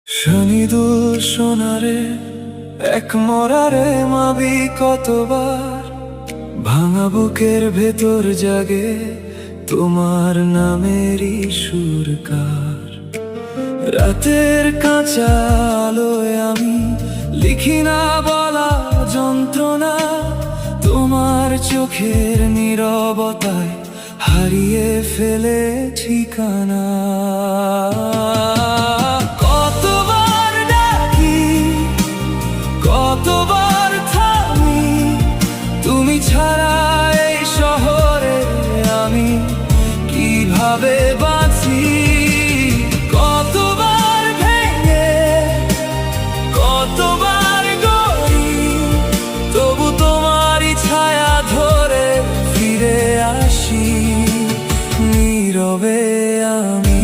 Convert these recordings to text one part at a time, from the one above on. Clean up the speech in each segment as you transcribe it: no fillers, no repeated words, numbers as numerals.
শনিদুল সোনারে এক মরারে মাবি কতবার, ভাঙা বুকের ভেতর জাগে তোমার নামেরই সুরকার। রাতের কাঁচা আলোয় আমি লিখি না বলা যন্ত্রণা, তোমার চোখের নীরবতায় হারিয়ে ফেলে ঠিকানা। কতবার ডাকি, কতবার থামি, তুমি ছাড়া এই শহরে আমি কিভাবে বাঁচি। কতবার ভেঙে, কতবার গড়ি, তবু তোমারই ছায়া ধরে ফিরে আসি নীরবে আমি।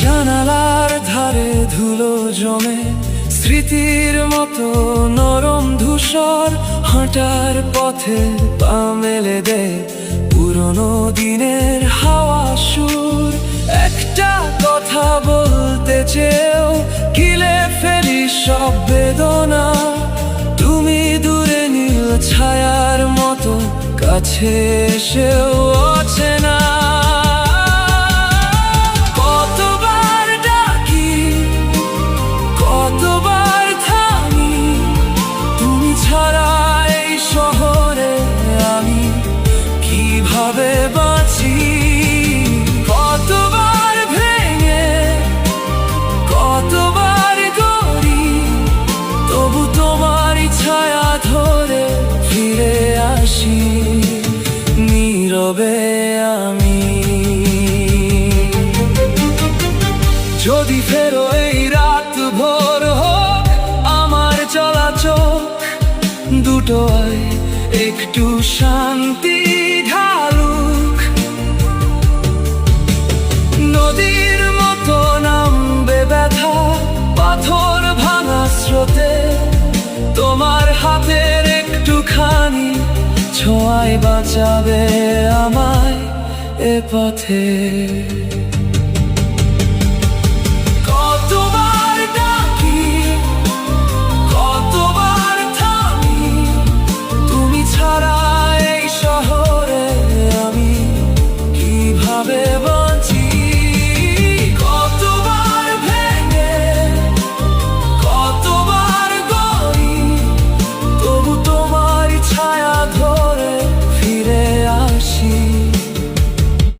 জানালার ধারে ধুলো জমে স্মৃতির মতো নরম ধূসর, হাঁটার পথে পা মেলে দে পুরনো দিনের হাওয়া সুর। একটা কথা বলতে চেয়েও গিলে ফেলি সব বেদনা, তুমি দূরে নীল ছায়ার মতো কাছে এসেও অচেনা। কিভাবে বাঁচি, কতবার ভেঙে, কতবার গড়ি, তবু তোমারই ছায়া ধরে ফিরে আসি নীরবে আমি। যদি ফেরো এই রাত ভোর হোক, আমার চলা চোখ দুটোয় একটু শান্তি ঢালুক। নদীর মতো নামবে ব্যথা পাথর ভাঙা স্রোতে, তোমার হাতের একটুখানি ছোঁয়ায় বাঁচাবে আমায় এ পথে।